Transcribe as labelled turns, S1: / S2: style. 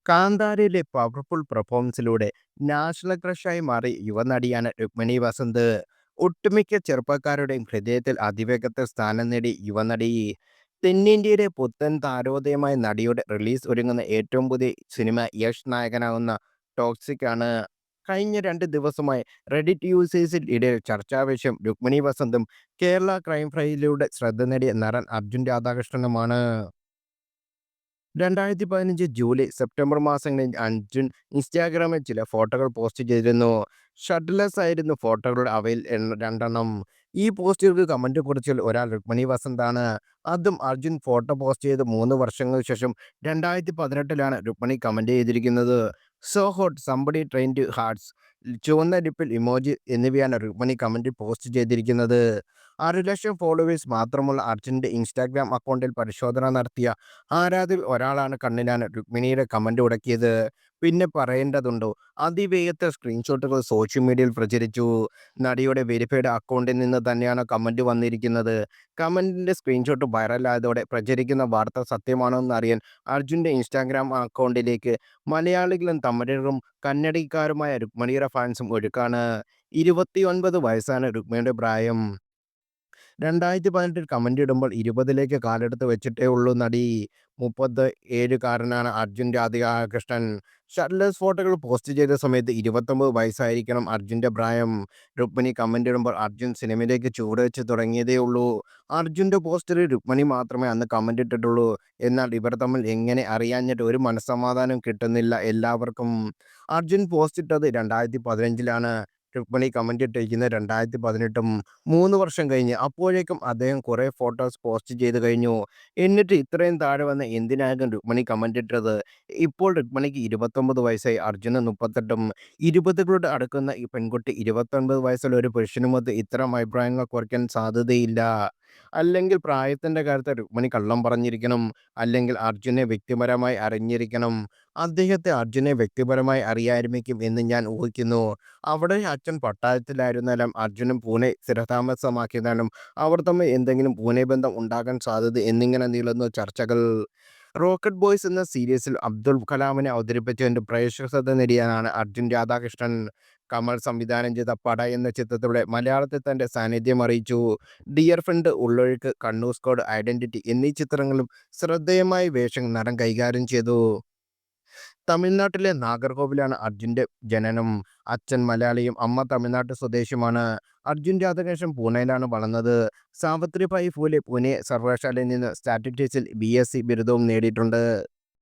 S1: കാന്താരയിലെ powerful പെർഫോമൻസിലൂടെ national ക്രഷായി മാറി യുവനടിയാണ് രുക്മിണി വസന്ത്. ഒട്ടുമിക്ക ചെറുപ്പക്കാരുടെയും ഹൃദയത്തിൽ അതിവേഗത്തിൽ സ്ഥാനം നേടി യുവനടി. തെന്നിന്ത്യയിലെ പുത്തൻ താരോദയമായ നടിയുടെ റിലീസ് ഒരുങ്ങുന്ന ഏറ്റവും പുതിയ സിനിമ യഷ് നായകനാകുന്ന ടോക്സിക് ആണ്. കഴിഞ്ഞ 2 ദിവസമായി റെഡിറ്റ് യൂസേഴ്സിൽ ഇടയിൽ ചർച്ചാ വിഷയം രുക്മിണി വസന്തും കേരള ക്രൈം ഫയലിലൂടെ ശ്രദ്ധ നേടിയ നടൻ അർജുൻ രാധാകൃഷ്ണനുമാണ്. 2015 ജൂലൈ, സെപ്റ്റംബർ മാസങ്ങളിൽ അർജുൻ ഇൻസ്റ്റാഗ്രാമിൽ ചില ഫോട്ടോകൾ പോസ്റ്റ് ചെയ്തിരുന്നു. ഷഡ്ലെസ് ആയിരുന്നു ഫോട്ടോകളുടെ അവയിൽ രണ്ടെണ്ണം. ഈ പോസ്റ്റുകൾക്ക് കമന്റ് കുറിച്ചതിൽ ഒരാൾ രുക്മിണി വസന്താണ്. അതും അർജുൻ ഫോട്ടോ പോസ്റ്റ് ചെയ്ത് 3 വർഷങ്ങൾക്ക് ശേഷം 2018-ലാണ് രുക്മിണി കമന്റ് ചെയ്തിരിക്കുന്നത്. So hot somebody train to hearts, ചുവന്ന ഡിപ്പിൽ ഇമോജി എന്നിവയാണ് രുക്മിണി കമന്റിൽ പോസ്റ്റ് ചെയ്തിരിക്കുന്നത്. 6 ലക്ഷം ഫോളോവേഴ്സ് മാത്രമുള്ള അർജുൻ്റെ ഇൻസ്റ്റാഗ്രാം അക്കൗണ്ടിൽ പരിശോധന നടത്തിയ ആരാധകരിൽ ഒരാളാണ് കണ്ണിലാണ് രുക്മിണിയുടെ കമന്റ് ഉടക്കിയത്. പിന്നെ പറയേണ്ടതുണ്ടോ, അതിവേഗത്തിൽ സ്ക്രീൻഷോട്ടുകൾ സോഷ്യൽ മീഡിയയിൽ പ്രചരിച്ചു. നടിയുടെ വെരിഫൈഡ് അക്കൗണ്ടിൽ നിന്ന് തന്നെയാണ് കമന്റ് വന്നിരിക്കുന്നത്. കമന്റിന്റെ സ്ക്രീൻഷോട്ട് വൈറലായതോടെ പ്രചരിക്കുന്ന വാർത്ത സത്യമാണോ എന്നറിയാൻ അർജുൻ്റെ ഇൻസ്റ്റാഗ്രാം അക്കൗണ്ടിലേക്ക് മലയാളികളും തമിഴരും കന്നഡിക്കാരുമായ രുക്മിണിയുടെ ഫാൻസും ഒഴുക്കാണ്. 29 വയസ്സാണ് രുക്മിണിയുടെ പ്രായം. 2018 കമന്റ് ഇടുമ്പോൾ 20ലേക്ക് കാലെടുത്ത് വെച്ചിട്ടേ ഉള്ളൂ നടി. 37-കാരനാണ് അർജുൻ രാധികാകൃഷ്ണൻ. ഷർട്ട്ലെസ് ഫോട്ടോകൾ പോസ്റ്റ് ചെയ്ത സമയത്ത് 29 വയസ്സായിരിക്കണം അർജുൻ്റെ പ്രായം. രുക്മിണി കമന്റ് ഇടുമ്പോൾ അർജുൻ സിനിമയിലേക്ക് ചുവടുവെച്ച് തുടങ്ങിയതേ ഉള്ളൂ. അർജുൻ്റെ പോസ്റ്ററിൽ രുക്മിണി മാത്രമേ അന്ന് കമന്റ് ഇട്ടിട്ടുള്ളൂ. എന്നാൽ ഇവർ തമ്മിൽ എങ്ങനെ അറിയാഞ്ഞിട്ട് ഒരു മനസ്സമാധാനം കിട്ടുന്നില്ല എല്ലാവർക്കും. അർജുൻ പോസ്റ്റ് ഇട്ടത് 2015-ലാണ്. രുക്മിണി കമന്റ് ഇട്ടിരിക്കുന്നത് 2018. 3 വർഷം കഴിഞ്ഞ്. അപ്പോഴേക്കും അദ്ദേഹം കുറേ ഫോട്ടോസ് പോസ്റ്റ് ചെയ്ത് കഴിഞ്ഞു. എന്നിട്ട് ഇത്രയും താഴെ വന്ന് എന്തിനാകും രുക്മിണി കമന്റ് ഇട്ടത്? ഇപ്പോൾ രുക്മിണിക്ക് 29 വയസ്സായി, അർജുന് 38. 20കളുടെ അടുക്കുന്ന ഈ പെൺകുട്ടി 29 വയസ്സുള്ള ഒരു പുരുഷനുമൊത്ത് ഇത്തരം അഭിപ്രായങ്ങൾ കുറിക്കാൻ സാധ്യതയില്ല. അല്ലെങ്കിൽ പ്രായത്തിന്റെ കാര്യത്തിൽ രുക്മിണി കള്ളം പറഞ്ഞിരിക്കണം, അല്ലെങ്കിൽ അർജുനെ വ്യക്തിപരമായി അറിഞ്ഞിരിക്കണം. അദ്ദേഹത്തെ അർജുനെ വ്യക്തിപരമായി അറിയാമായിരിക്കും എന്ന് ഞാൻ ഊഹിക്കുന്നു. അവിടെ അച്ഛൻ പട്ടാളത്തിലായിരുന്നാലും അർജുനും പൂനെ സ്ഥിരതാമസമാക്കിയതാലും അവർ തമ്മിൽ എന്തെങ്കിലും പൂനെ ബന്ധം ഉണ്ടാകാൻ സാധ്യത എന്നിങ്ങനെ നീളുന്നു ചർച്ചകൾ. റോക്കറ്റ് ബോയ്സ് എന്ന സീരീസിൽ അബ്ദുൾ കലാമിനെ അവതരിപ്പിച്ചുകൊണ്ട് പ്രേക്ഷക ശ്രദ്ധ നേടിയതാണ് അർജുൻ രാധാകൃഷ്ണൻ. കമൽ സംവിധാനം ചെയ്ത പട എന്ന ചിത്രത്തിലൂടെ മലയാളത്തിൽ തൻ്റെ സാന്നിധ്യം അറിയിച്ചു. Dear friend, Ullozhukku, Kannur squad, identity എന്നീ ചിത്രങ്ങളിലും ശ്രദ്ധേയമായ വേഷം നടൻ കൈകാര്യം ചെയ്തു. തമിഴ്നാട്ടിലെ നാഗർകോവിലാണ് അർജുൻ്റെ ജനനം. അച്ഛൻ മലയാളിയും അമ്മ തമിഴ്നാട്ട് സ്വദേശിയുമാണ്. അർജുൻ രാധാകൃഷ്ണൻ പൂനെയിലാണ് വളർന്നത്. സാവിത്രിബായി ഫൂലെ പൂനെ സർവകലാശാലയിൽ നിന്ന് സ്റ്റാറ്റിസ്റ്റിക്സിൽ BSc ബിരുദവും നേടിയിട്ടുണ്ട്.